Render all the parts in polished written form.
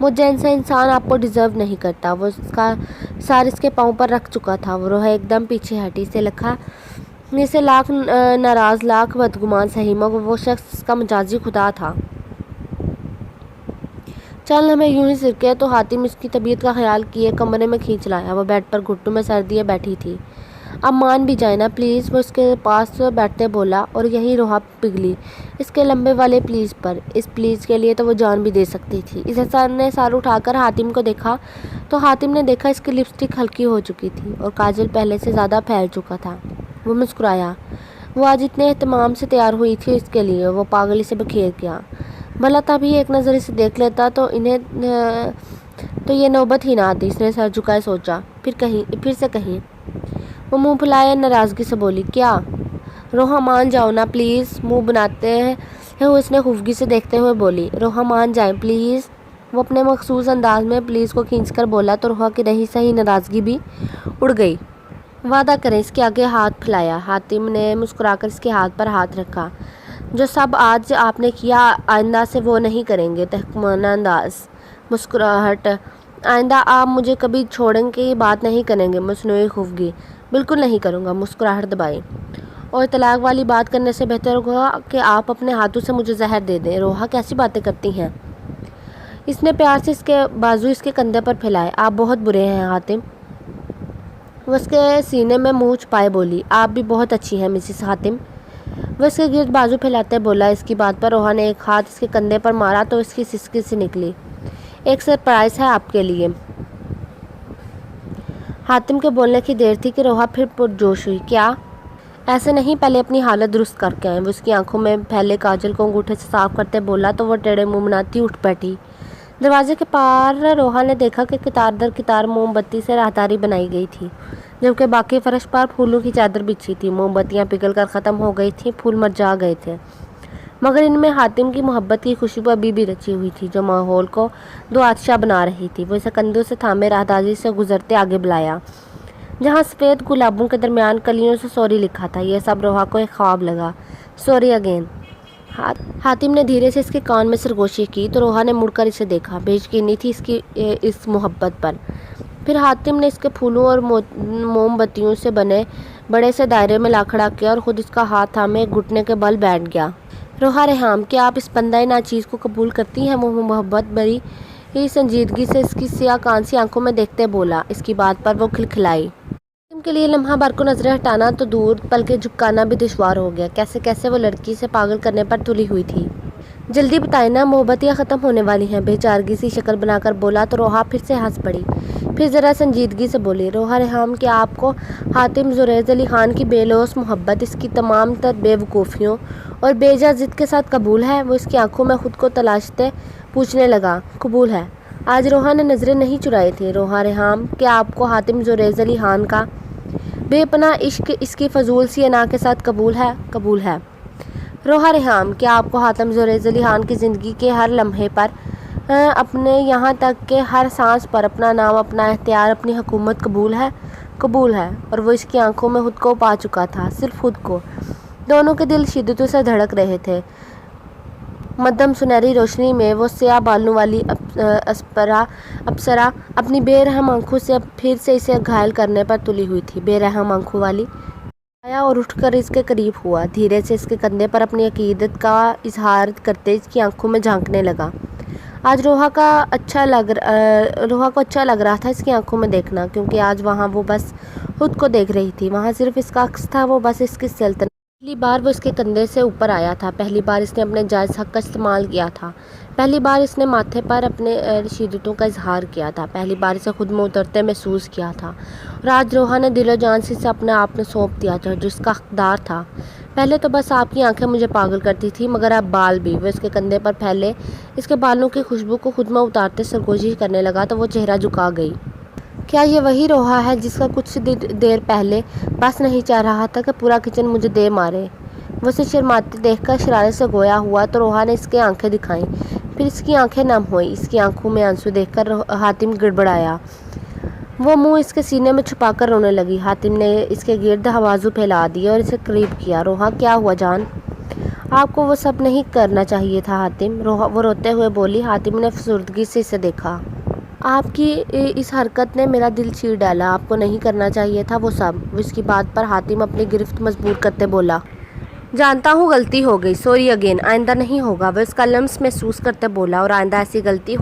مجھ جیسا انسان آپ کو ڈیزرو نہیں کرتا۔ وہ اس کا سار اس کے پاؤں پر رکھ چکا تھا۔ وہ روحا ایک دم پیچھے ہٹی۔ اسے لاکھ ناراض، لاکھ بدگمان سہی، مگر وہ شخص اس کا مجازی خدا تھا۔ چل ہمیں یوں ہی سرکے۔ تو حاتم اس کی طبیعت کا خیال کیے کمرے میں کھینچ لایا۔ وہ بیڈ پر گھٹنوں میں سر دیے بیٹھی تھی۔ اب مان بھی جائے نا پلیز، وہ اس کے پاس بیٹھتے بولا، اور یہی روحا پگھلی اس کے لمبے والے پلیز پر۔ اس پلیز کے لیے تو وہ جان بھی دے سکتی تھی۔ اس نے سر اٹھا کر حاتم کو دیکھا تو حاتم نے دیکھا اس کی لپسٹک ہلکی ہو چکی تھی اور کاجل پہلے سے زیادہ پھیل چکا تھا۔ وہ مسکرایا۔ وہ آج اتنے اہتمام سے تیار ہوئی تھی اس کے لیے۔ وہ پاگلی سے بکھیر گیا۔ بھلا تبھی ایک نظر اسے دیکھ لیتا تو یہ نوبت ہی نہ آتی۔ اس نے سر جھکائے سوچا، پھر سے کہیں۔ وہ منہ پھلائے ناراضگی سے بولی، کیا؟ روحا مان جاؤ نا پلیز، منہ بناتے ہوئے اس نے خفگی سے دیکھتے ہوئے بولی۔ روحا مان جائیں پلیز۔ وہ اپنے مخصوص انداز میں پلیز کو کھینچ کر بولا تو روحا کی رہی سہی ناراضگی بھی اڑ گئی۔ وعدہ کریں۔ اس کے آگے ہاتھ پھیلایا۔ حاتم نے مسکرا کر اس کے ہاتھ پر ہاتھ رکھا۔ جو سب آج آپ نے کیا آئندہ سے وہ نہیں کریں گے۔ تحقیرانہ انداز، مسکراہٹ۔ آئندہ آپ مجھے کبھی چھوڑنے کی بات نہیں کریں گے۔ مصنوعی خفگی، بالکل نہیں کروں گا۔ مسکراہٹ دبائی۔ اور طلاق والی بات کرنے سے بہتر ہوگا کہ آپ اپنے ہاتھوں سے مجھے زہر دے دیں۔ روحا کیسی باتیں کرتی ہیں۔ اس نے پیار سے اس کے بازو اس کے کندھے پر پھیلائے۔ آپ بہت برے ہیں حاتم۔ وہ اس کے سینے میں منہ چھپائے بولی، آپ بھی بہت اچھی ہیں مسز حاتم۔ وہ اس کے گرد بازو پھیلاتے بولا۔ اس کی بات پر روحا نے ایک ہاتھ اس کے کندھے پر مارا تو اس کی سسکی سی نکلی۔ ایک سرپرائز ہے آپ کے لیے۔ حاتم کے بولنے کی دیر تھی کہ روحا پھر پرجوش ہوئی۔ کیا؟ ایسے نہیں، پہلے اپنی حالت درست کر کے آئیں۔ وہ اس کی آنکھوں میں پھیلے کاجل کو انگوٹھے سے صاف کرتے بولا تو وہ ٹیڑھے منہ بناتی اٹھ بیٹھی۔ دروازے کے پار روحا نے دیکھا کہ قطار در قطار موم بتی سے راہداری بنائی گئی تھی، جبکہ باقی فرش پر پھولوں کی چادر بچھی تھی۔ موم بتیاں پگھل کر ختم ہو گئی تھیں، پھول مرجھا گئے تھے، مگر ان میں حاتم کی محبت کی خوشبو ابھی بھی رچی ہوئی تھی جو ماحول کو دو آتشہ بنا رہی تھی۔ وہ اسے کندھوں سے تھامے راہداری سے گزرتے آگے بلایا، جہاں سفید گلابوں کے درمیان کلیوں سے سوری لکھا تھا۔ یہ سب روحا کو ایک خواب لگا۔ Sorry again. حاتم نے دھیرے سے اس کے کان میں سرگوشی کی تو روحا نے مڑ کر اسے دیکھا۔ بے یقینی تھی اس کی اس محبت پر۔ پھر حاتم نے اس کے پھولوں اور موم بتیوں سے بنے بڑے سے دائرے میں لا کھڑا کیا اور خود اس کا ہاتھ تھامے ایک گھٹنے کے بل بیٹھ گیا۔ روحا ریحام، کیا آپ اس بندہ ناچیز کو قبول کرتی ہیں؟ وہ محبت بھری سنجیدگی سے اس کی سیاہ کانسی آنکھوں میں دیکھتے بولا۔ اس کی بات پر وہ کھلکھلائی۔ حاتم کے لیے لمحہ بھر کو نظریں ہٹانا تو دور، بلکہ جھپکانا بھی دشوار ہو گیا۔ کیسے وہ لڑکی سے پاگل کرنے پر تلی ہوئی تھی۔ جلدی بتائیں نا، محبتیاں ختم ہونے والی ہیں، بے چارگی سی شکل بنا کر بولا تو روحا پھر سے ہنس پڑی۔ پھر ذرا سنجیدگی سے بولی، روحا ریحام، کیا آپ کو حاتم زریز علی خان کی بے لوث محبت اس کی تمام تر بے وقوفیوں اور بے جا ضد کے ساتھ قبول ہے؟ وہ اس کی آنکھوں میں خود کو تلاشتے پوچھنے لگا۔ قبول ہے۔ آج روحا نے نظریں نہیں چرائی تھیں۔ روحا ریحام، کیا آپ کو حاتم زریز علی خان کا بے پناہ عشق اس کی فضول سی انا کے ساتھ قبول ہے؟ قبول ہے۔ روحا ریحام، کیا آپ کو حاتم زریز علی خان کی زندگی کے ہر لمحے پر، اپنے یہاں تک کہ ہر سانس پر اپنا نام، اپنا اختیار، اپنی حکومت قبول ہے؟ قبول ہے۔ اور وہ اس کی آنکھوں میں خود کو پا چکا تھا، صرف خود کو۔ دونوں کے دل شدت سے دھڑک رہے تھے۔ مدھم سنہری روشنی میں وہ سیاہ بالوں والی اپسرا اپنی بے رحم آنکھوں سے پھر سے اسے گھائل کرنے پر تلی ہوئی تھی۔ بے رحم آنکھوں والی آیا اور اٹھ کر اس کے قریب ہوا، دھیرے سے اس کے کندھے پر اپنی عقیدت کا اظہار کرتے اس کی آنکھوں میں جھانکنے لگا۔ آج روحا کو اچھا لگ رہا تھا اس کی آنکھوں میں دیکھنا، کیونکہ آج وہاں وہ بس خود کو دیکھ رہی تھی، وہاں صرف اس کا عکس تھا، وہ بس اس کی سلطنت۔ پہلی بار وہ اس کے کندھے سے اوپر آیا تھا، پہلی بار اس نے اپنے جائز حق کا استعمال کیا تھا، پہلی بار اس نے ماتھے پر اپنے رشیدتوں کا اظہار کیا تھا، پہلی بار اسے خود میں اترتے محسوس کیا تھا، اور آج روحا نے دل و جان سے اسے اپنے آپ میں سونپ دیا تھا جو اس کا حقدار تھا۔ پہلے تو بس آپ کی آنکھیں مجھے پاگل کرتی تھی، مگر اب بال بھی۔ وہ اس کے کندھے پر پھیلے اس کے بالوں کی خوشبو کو خود میں اتارتے سرگوشی کرنے لگا تو وہ چہرہ جھکا گئی۔ کیا یہ وہی روحا ہے جس کا کچھ دیر پہلے بس نہیں چاہ رہا تھا کہ پورا کچن مجھے دے مارے؟ وہ اسے شرماتے دیکھ کر شرارت سے گویا ہوا تو روحا نے اس کے آنکھیں دکھائیں، پھر اس کی آنکھیں نم ہوئیں۔ اس کی آنکھوں میں آنسو دیکھ کر حاتم گڑبڑایا۔ وہ منہ اس کے سینے میں چھپا کر رونے لگی۔ حاتم نے اس کے گرد بازو پھیلا دیے اور اسے قریب کیا۔ روحا، کیا ہوا جان؟ آپ کو وہ سب نہیں کرنا چاہیے تھا حاتم، وہ روتے ہوئے بولی۔ حاتم نے افسردگی سے اسے دیکھا۔ آپ کی اس حرکت نے میرا دل چیر ڈالا، آپ کو نہیں کرنا چاہیے تھا وہ سب۔ اس کی بات پر حاتم اپنی گرفت مضبوط کرتے بولا۔ جانتا ہوں غلطی ہو گئی، سوری اگین، آئندہ نہیں ہوگا۔ وہ اس کا لمس محسوس کرتے بولا، اور آئندہ ایسی غلطی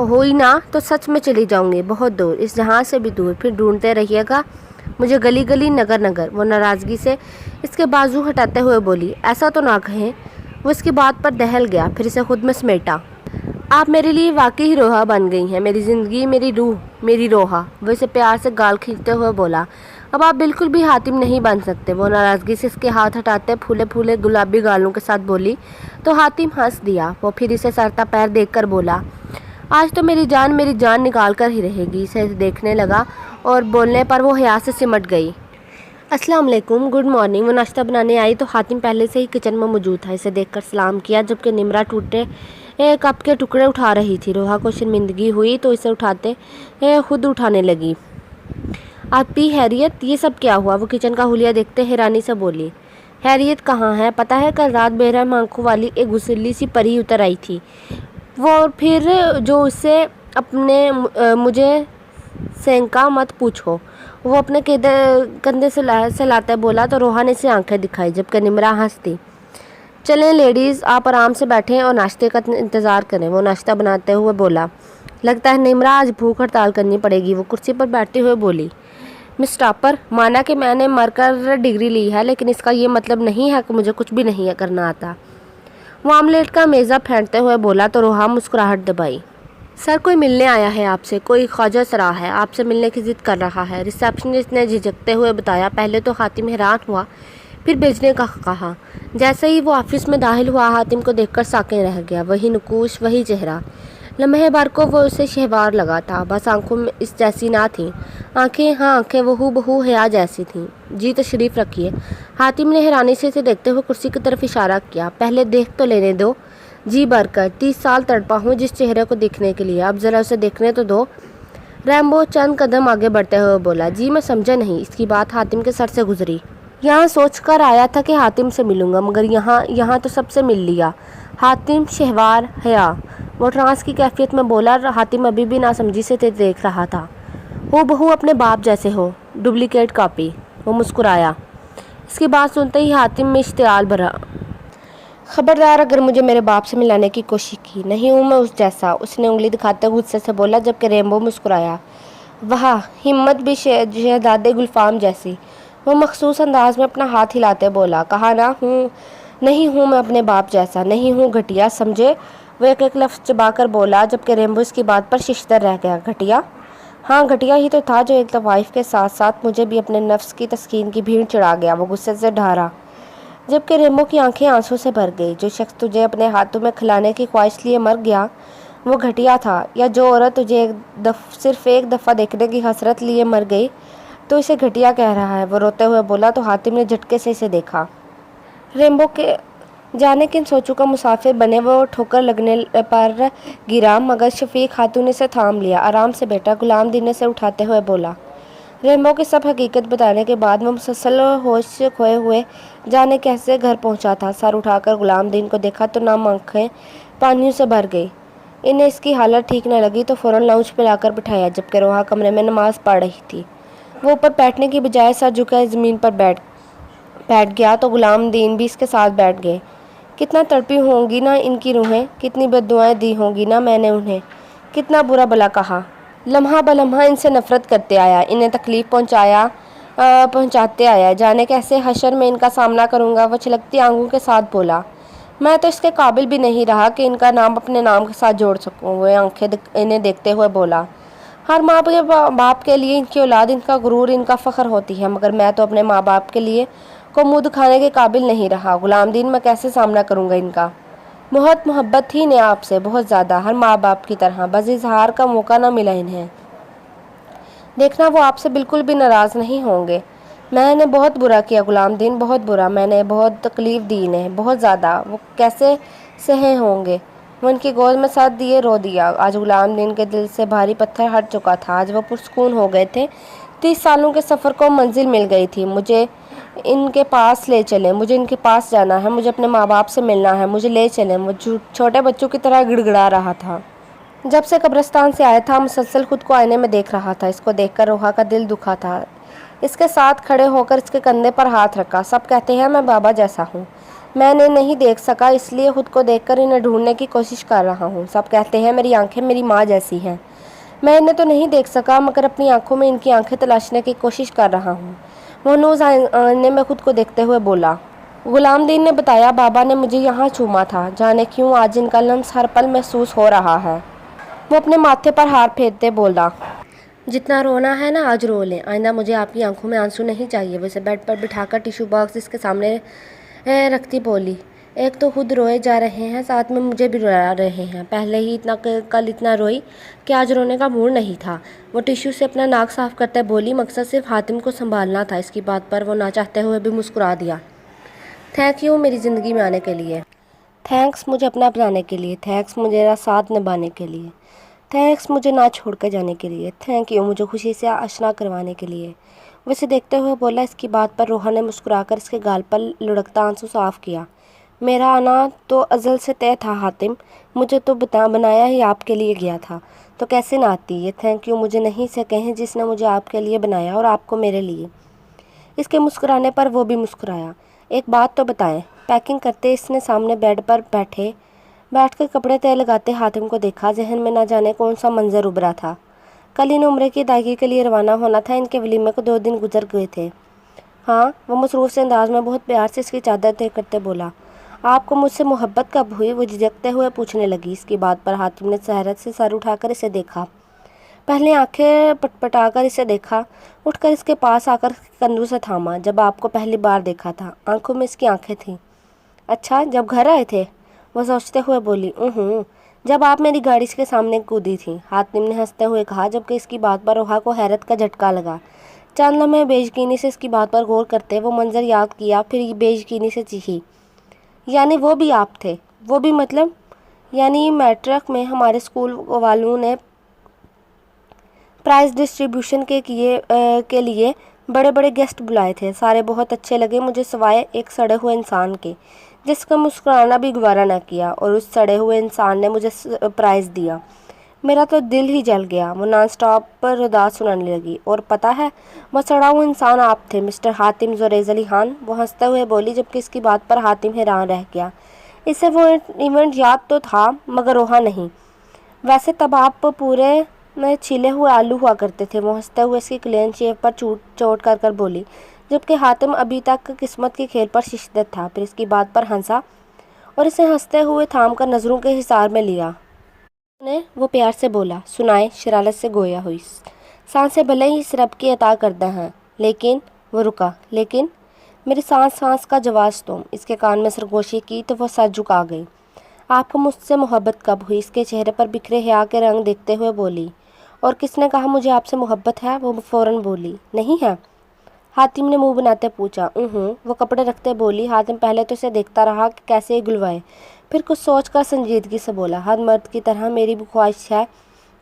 ہوئی نہ تو سچ میں چلی جاؤں گی بہت دور، اس جہاں سے بھی دور، پھر ڈھونڈتے رہیے گا مجھے گلی گلی نگر نگر۔ وہ ناراضگی سے اس کے بازو ہٹاتے ہوئے بولی۔ ایسا تو نہ کہیں۔ وہ اس کی بات پر دہل گیا، پھر اسے خود میں سمیٹا۔ آپ میرے لیے واقعی روحا بن گئی ہیں، میری زندگی، میری روح، میری روحا۔ وہ اسے پیار سے گال کھینچتے ہوئے بولا۔ اب آپ بالکل بھی حاتم نہیں بن سکتے۔ وہ ناراضگی سے اس کے ہاتھ ہٹاتے پھولے پھولے گلابی گالوں کے ساتھ بولی تو حاتم ہنس دیا۔ وہ پھر اسے سرتا پیر دیکھ کر بولا، آج تو میری جان نکال کر ہی رہے گی۔ اسے دیکھنے لگا اور بولنے پر وہ حیا سے سمٹ گئی۔ السلام علیکم، گڈ مارننگ۔ وہ ناشتہ بنانے آئی تو حاتم پہلے سے ہی کچن میں موجود تھا۔ اسے دیکھ کر سلام کیا، جبکہ نمرا ٹوٹے کپ کے ٹکڑے اٹھا رہی تھی۔ روحا کو شرمندگی ہوئی تو اسے خود اٹھانے لگی۔ آپ بھی خیریت؟ یہ سب کیا ہوا؟ وہ کچن کا حلیہ دیکھتے حیرانی سے بولی۔ خیریت کہاں ہے؟ پتہ ہے کل رات بے رحم آنکھوں والی ایک گسیلی سی پری اتر آئی تھی، وہ پھر جو اسے اپنے مجھے سینکا مت پوچھو۔ وہ اپنے کندھے سے سلاتے بولا تو روحا نے اسے آنکھیں دکھائی، جبکہ نمرا ہنس دی۔ چلیں لیڈیز، آپ آرام سے بیٹھیں اور ناشتے کا انتظار کریں۔ وہ ناشتہ بناتے ہوئے بولا۔ لگتا ہے نمرا آج بھوک ہڑتال کرنی پڑے گی۔ وہ کرسی پر بیٹھتے ہوئے بولی۔ مس ٹاپر، مانا کہ میں نے مر کر ڈگری لی ہے، لیکن اس کا یہ مطلب نہیں ہے کہ مجھے کچھ بھی نہیں کرنا آتا۔ وہ آملیٹ کا میزہ پھینٹتے ہوئے بولا تو روحا مسکراہٹ دبائی۔ سر کوئی ملنے آیا ہے آپ سے، کوئی خواجہ سرا ہے، آپ سے ملنے کی ضد کر رہا ہے، ریسیپشنسٹ نے جھجکتے ہوئے بتایا۔ پہلے تو حاتم حیران ہوا، پھر بھیجنے کا کہا۔ جیسے ہی وہ آفس میں داخل ہوا، حاتم کو دیکھ کر ساکن رہ گیا۔ وہی نقوش، وہی چہرہ۔ لمحے بھر کو وہ اسے شہوار لگا تھا، بس آنکھوں میں اس جیسی نہ تھیں آنکھیں، ہاں آنکھیں وہ بہو حیا جیسی تھیں۔ جی تشریف رکھیے۔ حاتم نے حیرانی سے اسے دیکھتے ہوئے کرسی کی طرف اشارہ کیا۔ پہلے دیکھ تو لینے دو۔ جی برکت، 30 سال تڑپا ہوں جس چہرے کو دیکھنے کے لیے، اب ذرا اسے دیکھنے تو دو۔ ریمبو چند قدم آگے بڑھتے ہوئے بولا۔ جی میں سمجھا نہیں۔ اس کی بات حاتم کے سر سے گزری۔ یہاں سوچ کر آیا تھا کہ حاتم سے ملوں گا، مگر یہاں تو سب سے مل لیا۔ حاتم، شہوار، حیا۔ وہ ٹرانس کی کیفیت میں بولا۔ حاتم ابھی بھی ناسمجھی سے دیکھ رہا تھا۔ ہو بہو اپنے باپ جیسے ہو، ڈپلیکیٹ کاپی۔ وہ مسکرایا۔ اس کی بات سنتے ہی حاتم میں اشتعال بھرا۔ خبردار اگر مجھے میرے باپ سے ملانے کی کوشش کی، نہیں ہوں میں اس جیسا، اس نے انگلی دکھاتے غصے سے بولا، جبکہ ریمبو مسکرایا۔ واہ، ہمت بھی شہزادے گلفام جیسی۔ وہ مخصوص انداز میں اپنا ہاتھ ہلاتے بولا۔ کہا نا نہیں ہوں میں اپنے باپ جیسا، نہیں ہوں گھٹیا، سمجھے؟ وہ ایک لفظ چبا کر بولا، جبکہ ریمبو اس کی بات پر ششدر رہ گیا۔ گھٹیا؟ ہاں گھٹیا ہی تو تھا جو ایک طوائف کے ساتھ ساتھ مجھے بھی اپنے نفس کی تسکین کی بھیڑ چڑھا گیا۔ وہ غصے سے ڈھارا، جبکہ ریمبو کی آنکھیں آنسوں سے بھر گئی۔ جو شخص تجھے اپنے ہاتھوں میں کھلانے کی خواہش لیے مر گیا وہ گھٹیا تھا، یا جو عورت تجھے صرف ایک دفعہ دیکھنے کی حسرت لیے مر گئی تو اسے گھٹیا کہہ رہا ہے۔ وہ روتے ہوئے بولا تو حاتم نے جھٹکے سے اسے دیکھا۔ ریمبو کے جانے کن سوچوں کا مسافر بنے وہ ٹھوکر لگنے پر گرا، مگر شفیق خاتون نے اسے تھام لیا۔ آرام سے بیٹا، غلام دین نے اسے اٹھاتے ہوئے بولا۔ ریمبو کی سب حقیقت بتانے کے بعد وہ مسلسل ہوش کھوئے ہوئے جانے کیسے گھر پہنچا تھا۔ سر اٹھا کر غلام دین کو دیکھا تو نم آنکھیں پانیوں سے بھر گئی۔ انہیں اس کی حالت ٹھیک نہ لگی تو فوراً لاؤنج پہ لا کر بٹھایا، جبکہ روحا کمرے میں نماز پڑھ رہی تھی۔ وہ اوپر بیٹھنے کی بجائے سر جھکائے زمین پر بیٹھ گیا تو غلام دین بھی اس کے ساتھ بیٹھ گئے۔ کتنا تڑپی ہوں گی نا ان کی روحیں، کتنی بددعائیں دی ہوں گی نا میں نے انہیں، کتنا برا بھلا کہا۔ لمحہ بلمحہ ان سے نفرت کرتے آیا، انہیں تکلیف پہنچاتے آیا، جانے کیسے حشر میں ان کا سامنا کروں گا۔ وہ چھلکتی آنکھوں کے ساتھ بولا۔ میں تو اس کے قابل بھی نہیں رہا کہ ان کا نام اپنے نام کے ساتھ جوڑ سکوں۔ وہ آنکھیں انہیں دیکھتے ہوئے بولا۔ ہر ماں کے باپ کے لیے ان کی اولاد ان کا غرور، ان کا فخر ہوتی ہے، مگر میں تو اپنے ماں باپ کے لیے کو منہ دکھانے کے قابل نہیں رہا۔ غلام دین، میں کیسے سامنا کروں گا ان کا؟ بہت محبت تھی انہیں آپ سے، بہت زیادہ، ہر ماں باپ کی طرح، بس اظہار کا موقع نہ ملا انہیں۔ دیکھنا وہ آپ سے بالکل بھی ناراض نہیں ہوں گے۔ میں نے بہت برا کیا غلام دین، بہت برا، میں نے بہت تکلیف دی انہیں، بہت زیادہ، وہ کیسے سہے ہوں گے۔ وہ ان کی گود میں سر دیے رو دیا۔ آج غلام دین کے دل سے بھاری پتھر ہٹ چکا تھا، آج وہ پرسکون ہو گئے تھے۔ 30 سالوں کے سفر کو منزل مل گئی تھی۔ ان کے پاس لے چلیں، مجھے ان کے پاس جانا ہے، مجھے اپنے ماں باپ سے ملنا ہے، مجھے لے چلیں۔ وہ چھوٹے بچوں کی طرح گڑ گڑا رہا تھا۔ جب سے قبرستان سے آیا تھا مسلسل خود کو آئینے میں دیکھ رہا تھا۔ اس کو دیکھ کر روحا کا دل دکھا تھا۔ اس کے ساتھ کھڑے ہو کر اس کے کندھے پر ہاتھ رکھا۔ سب کہتے ہیں میں بابا جیسا ہوں، میں انہیں نہیں دیکھ سکا اس لیے خود کو دیکھ کر انہیں ڈھونڈنے کی کوشش کر رہا ہوں۔ سب کہتے ہیں میری آنکھیں میری ماں جیسی ہیں، میں انہیں تو نہیں دیکھ سکا مگر اپنی آنکھوں میں ان کی آنکھیں تلاشنے کی کوشش کر رہا ہوں۔ مہنوز آئینے میں خود کو دیکھتے ہوئے بولا۔ غلام دین نے بتایا بابا نے مجھے یہاں چوما تھا، جانے کیوں آج ان کا لمس ہر پل محسوس ہو رہا ہے۔ وہ اپنے ماتھے پر ہاتھ پھیرتے بولا، جتنا رونا ہے نا آج رو لیں، آئندہ مجھے آپ کی آنکھوں میں آنسو نہیں چاہیے۔ وہ اسے بیڈ پر بٹھا کر ٹیشو باکس اس کے سامنے رکھتی بولی، ایک تو خود روئے جا رہے ہیں ساتھ میں مجھے بھی رلا رہے ہیں، پہلے ہی کل اتنا روئی کہ آج رونے کا موڈ نہیں تھا۔ وہ ٹیشو سے اپنا ناک صاف کرتے بولی، مقصد صرف حاتم کو سنبھالنا تھا۔ اس کی بات پر وہ نہ چاہتے ہوئے بھی مسکرا دیا۔ تھینک یو میری زندگی میں آنے کے لیے، تھینکس مجھے اپنا بنانے کے لیے، تھینکس مجھے ساتھ نبھانے کے لیے، تھینکس مجھے نہ چھوڑ کر جانے کے لیے، تھینک یو مجھے خوشی سے آشنا کروانے کے لیے۔ وہ اسے دیکھتے ہوئے بولا۔ اس کی بات پر روحا نے مسکرا کر اس کے گال پر لڑکتا آنسو صاف کیا۔ میرا آنا تو ازل سے طے تھا حاتم، مجھے تو بنایا ہی آپ کے لیے گیا تھا، تو کیسے نہ آتی۔ یہ تھینک یو مجھے نہیں سے کہیں جس نے مجھے آپ کے لیے بنایا اور آپ کو میرے لیے۔ اس کے مسکرانے پر وہ بھی مسکرایا۔ ایک بات تو بتائیں۔ پیکنگ کرتے اس نے سامنے بیڈ پر بیٹھ کر کپڑے تہہ لگاتے حاتم کو دیکھا۔ ذہن میں نہ جانے کون سا منظر ابھرا تھا۔ کل ان عمرے کی ادائیگی کے لیے روانہ ہونا تھا، ان کے ولیمے کو 2 دن گزر گئے تھے۔ ہاں، وہ مصروف سے انداز میں بہت پیار سے اس کی چادر طے کرتے بولا۔ آپ کو مجھ سے محبت کب ہوئی؟ وہ جھجکتے ہوئے پوچھنے لگی۔ اس کی بات پر حاتم نے حیرت سے سر اٹھا کر اسے دیکھا، پہلے آنکھیں پٹپٹا کر اسے دیکھا، اٹھ کر اس کے پاس آ کر کندھوں سے تھاما۔ جب آپ کو پہلی بار دیکھا تھا، آنکھوں میں اس کی آنکھیں تھیں۔ اچھا، جب گھر آئے تھے؟ وہ سوچتے ہوئے بولی، جب آپ میری گاڑی کے سامنے کودی تھی، حاتم نے ہنستے ہوئے کہا، جبکہ اس کی بات پر روحا کو حیرت کا جھٹکا لگا۔ چند لمحے بے یقینی سے اس کی بات پر غور کرتے وہ منظر یاد کیا، پھر بے یقینی سے چیخی، یعنی وہ بھی آپ تھے؟ وہ بھی مطلب؟ یعنی میٹرک میں ہمارے اسکول والوں نے پرائز ڈسٹریبیوشن کے لیے بڑے بڑے گیسٹ بلائے تھے، سارے بہت اچھے لگے مجھے سوائے ایک سڑے ہوئے انسان کے جس کا مسکرانا بھی گوارا نہ کیا، اور اس سڑے ہوئے انسان نے مجھے پرائز دیا۔ میرا تو دل ہی جل گیا۔ وہ نان سٹاپ ردا سنانے لگی، اور پتہ ہے وہ سڑا ہوا انسان آپ تھے مسٹر حاتم زریز علی خان۔ وہ ہنستے ہوئے بولی، جبکہ اس کی بات پر حاتم حیران رہ گیا۔ اسے وہ ایونٹ یاد تو تھا مگر روحا نہیں۔ ویسے تب آپ پورے میں چھیلے ہوئے آلو ہوا کرتے تھے۔ وہ ہنستے ہوئے اس کی کلین شیو پر چوٹ کر بولی، جبکہ حاتم ابھی تک قسمت کے کھیل پر شدت تھا۔ پھر اس کی بات پر ہنسا اور اسے ہنستے ہوئے تھام کر نظروں کے حصار میں لیا۔ وہ پیار سے بولا، سنائے، شرارت سے گویا ہوئی، سانسیں بھلے ہی اس رب کی عطا کردہ ہیں لیکن… وہ رکا۔ لیکن میری سانس کا جواز تم۔ اس کے کان میں سرگوشی کی تو وہ سر جھکا گئی۔ آپ کو مجھ سے محبت کب ہوئی؟ اس کے چہرے پر بکھرے حیا کے رنگ دیکھتے ہوئے بولی۔ اور کس نے کہا مجھے آپ سے محبت ہے؟ وہ فوراً بولی، نہیں ہے؟ حاتم نے منہ بناتے پوچھا۔ وہ کپڑے رکھتے بولی۔ حاتم پہلے تو اسے دیکھتا رہا کہ کیسے گلوائے، پھر کچھ سوچ کر سنجیدگی سے بولا، ہر مرد کی طرح میری بھی خواہش ہے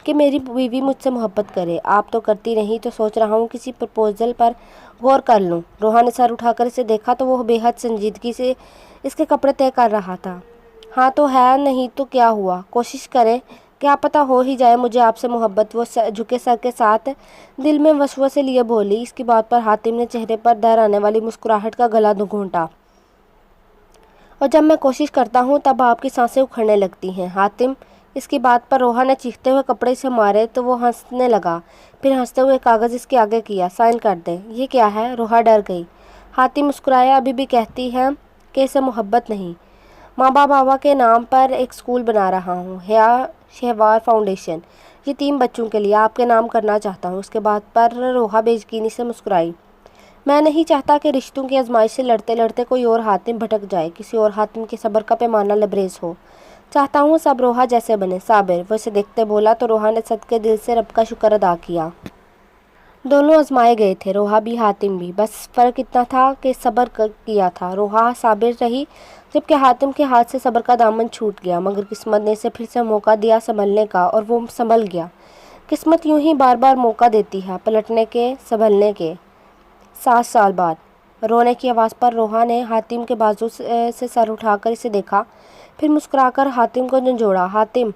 کہ میری بیوی مجھ سے محبت کرے۔ آپ تو کرتی نہیں تو سوچ رہا ہوں کسی پرپوزل پر غور کر لوں۔ روحا نے سر اٹھا کر اسے دیکھا تو وہ بے حد سنجیدگی سے اس کے کپڑے طے کر رہا تھا۔ ہاں تو ہے، نہیں تو کیا ہوا، کوشش کریں، کیا پتہ ہو ہی جائے مجھے آپ سے محبت۔ وہ جھکے سر کے ساتھ دل میں وسوسے لیے بولی۔ اس کی بات پر حاتم نے چہرے پر دہرانے والی مسکراہٹ کا گلا گھونٹا، اور جب میں کوشش کرتا ہوں تب آپ کی سانسیں اکھڑنے لگتی ہیں حاتم۔ اس کی بات پر روحا نے چیختے ہوئے کپڑے سے مارے تو وہ ہنسنے لگا، پھر ہنستے ہوئے کاغذ اس کے آگے کیا، سائن کر دیں۔ یہ کیا ہے؟ روحا ڈر گئی۔ حاتم مسکرایا، ابھی بھی کہتی ہے کہ اسے محبت نہیں؟ ماں بابا کے نام پر ایک اسکول بنا رہا ہوں، حیا شہوار فاؤنڈیشن، یتیم بچوں کے لیے، آپ کے نام کرنا چاہتا ہوں۔ اس کے بات پر روحا بے یقینی سے مسکرائی۔ میں نہیں چاہتا کہ رشتوں کی آزمائش سے لڑتے لڑتے کوئی اور حاتم بھٹک جائے، کسی اور حاتم کے صبر کا پیمانہ لبریز ہو۔ چاہتا ہوں سب روحا جیسے بنے، صابر۔ وہ اسے دیکھتے بولا تو روحا نے صدقے دل سے رب کا شکر ادا کیا۔ دونوں آزمائے گئے تھے، روحا بھی حاتم بھی، بس فرق اتنا تھا کہ صبر کیا تھا۔ روحا صابر رہی جبکہ حاتم کے ہاتھ سے صبر کا دامن چھوٹ گیا، مگر قسمت نے اسے پھر سے موقع دیا سنبھلنے کا، اور وہ سنبھل گیا۔ قسمت یوں ہی بار بار موقع دیتی ہے پلٹنے کے، سنبھلنے کے۔ 7 سال بعد رونے کی آواز پر روحا نے حاتم کے بازو سے سر اٹھا کر اسے دیکھا، پھر مسکرا کر حاتم کو جھنجھوڑا۔ حاتم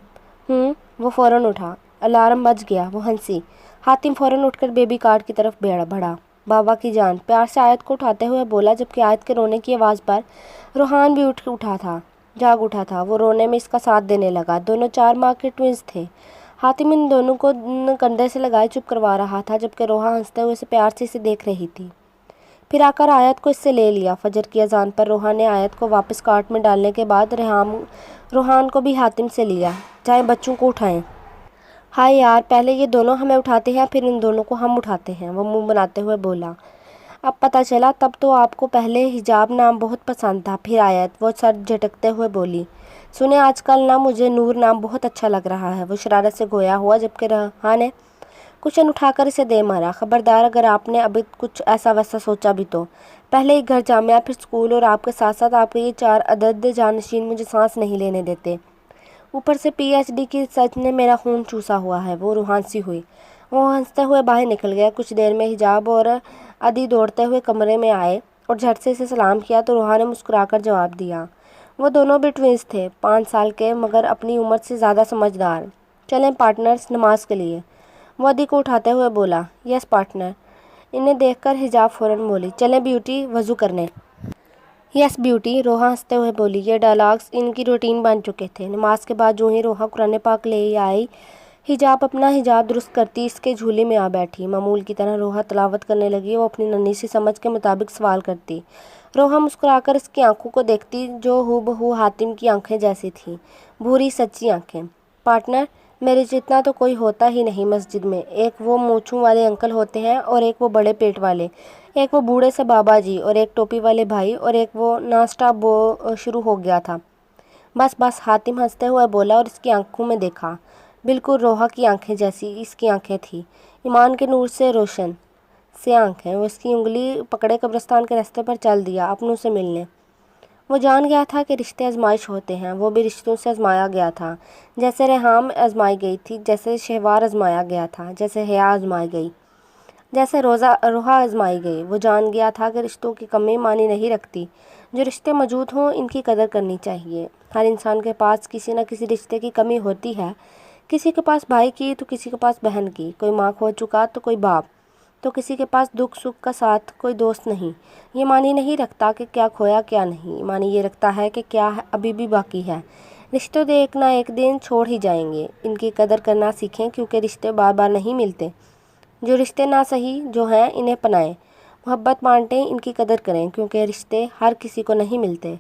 وہ فوراً اٹھا۔ الارم بج گیا۔ وہ ہنسی۔ حاتم فوراً اٹھ کر بیبی کارڈ کی طرف بڑھا۔ بابا کی جان، پیار سے آیت کو اٹھاتے ہوئے بولا، جبکہ آیت کے رونے کی آواز پر روحان بھی جاگ اٹھا تھا۔ وہ رونے میں اس کا ساتھ دینے لگا۔ دونوں 4 ماہ کے ٹوئنز تھے۔ حاتم ان دونوں کو کندھے سے لگائے چپ کروا رہا تھا، جبکہ روحا ہنستے ہوئے پیار سے اسے دیکھ رہی تھی۔ پھر آ کر آیت کو اس سے لے لیا۔ فجر کی اذان پر روحا نے آیت کو واپس کارٹ میں ڈالنے کے بعد روحان کو بھی حاتم سے لیا۔ جائیں بچوں کو اٹھائیں۔ ہائے یار، پہلے یہ دونوں ہمیں اٹھاتے ہیں، پھر ان دونوں کو ہم اٹھاتے ہیں، وہ منہ بناتے ہوئے بولا۔ اب پتہ چلا، تب تو آپ کو پہلے حجاب نام بہت پسند تھا۔ پھر آیت، وہ سر جھٹکتے ہوئے بولی، سنیں آج کل نا مجھے نور نام بہت اچھا لگ رہا ہے۔ وہ شرارت سے گویا ہوا، جبکہ روحا نے کشن اٹھا کر اسے دے مارا۔ خبردار، اگر آپ نے ابھی کچھ ایسا ویسا سوچا بھی تو۔ پہلے ہی گھر جامعہ، پھر سکول، اور آپ کے ساتھ ساتھ آپ کے یہ 4 عدد جانشین مجھے سانس نہیں لینے دیتے۔ اوپر سے PhD کی ریسرچ نے میرا خون چوسا ہوا ہے۔ وہ روحان سی ہوئی۔ وہ ہنستے ہوئے باہر نکل گیا۔ کچھ دیر میں حجاب اور عدی دوڑتے ہوئے کمرے میں آئے اور جھٹ سے اسے سلام کیا تو روحان نے مسکرا کر جواب دیا۔ وہ دونوں بھی ٹوئنز تھے، 5 سال کے، مگر اپنی عمر سے زیادہ سمجھدار۔ چلیں پارٹنرز، نماز کے لیے۔ وہ عدی کو اٹھاتے ہوئے بولا۔ یس پارٹنر۔ انہیں دیکھ کر حجاب فوراً بولی، چلیں بیوٹی، وضو کرنے۔ یس بیوٹی، روحا ہنستے ہوئے بولی۔ یہ ڈائلاگز ان کی روٹین بن چکے تھے۔ نماز کے بعد جو ہی روحا قرآن پاک لے آئی، حجاب اپنا حجاب درست کرتی اس کے جھولے میں آ بیٹھی۔ معمول کی طرح روحا تلاوت کرنے لگی۔ وہ اپنی ننھی سی سمجھ کے مطابق سوال کرتی۔ روحا مسکرا کر اس کی آنکھوں کو دیکھتی، جو ہو بہو حاتم کی آنکھیں جیسی تھیں، بھوری سچی آنکھیں۔ پارٹنر، میرے جتنا تو کوئی ہوتا ہی نہیں مسجد میں۔ ایک وہ مونچھوں والے انکل ہوتے ہیں، اور ایک وہ بڑے پیٹ والے، ایک وہ بوڑھے سے بابا جی، اور ایک ٹوپی والے بھائی، اور ایک وہ نان سٹاپ شروع ہو گیا تھا۔ بس بس، حاتم ہنستے ہوئے بولا اور اس کی آنکھوں میں دیکھا۔ بالکل روحا کی آنکھیں جیسی اس کی آنکھیں تھیں، ایمان کے نور سے روشن سے آنکھیں۔ وہ اس کی انگلی پکڑے قبرستان کے راستے پر چل دیا، اپنوں سے ملنے۔ وہ جان گیا تھا کہ رشتے آزمائش ہوتے ہیں۔ وہ بھی رشتوں سے آزمایا گیا تھا، جیسے ریحام آزمائی گئی تھی، جیسے شہوار آزمایا گیا تھا، جیسے حیا آزمائی گئی، جیسے روحا آزمائی گئی۔ وہ جان گیا تھا کہ رشتوں کی کمی معنی نہیں رکھتی۔ جو رشتے موجود ہوں، ان کی قدر کرنی چاہیے۔ ہر انسان کے پاس کسی نہ کسی رشتے کی کمی ہوتی ہے، کسی کے پاس بھائی کی تو کسی کے پاس بہن کی، کوئی ماں کھو چکا تو کوئی باپ، تو کسی کے پاس دکھ سکھ کا ساتھ کوئی دوست نہیں۔ یہ معنی نہیں رکھتا کہ کیا کھویا کیا نہیں، معنی یہ رکھتا ہے کہ کیا ابھی بھی باقی ہے۔ رشتے تو ایک نہ ایک دن چھوڑ ہی جائیں گے، ان کی قدر کرنا سیکھیں، کیونکہ رشتے بار بار نہیں ملتے۔ جو رشتے نہ صحیح جو ہیں، انہیں اپنائیں، محبت بانٹیں، ان کی قدر کریں، کیونکہ رشتے ہر کسی کو نہیں ملتے۔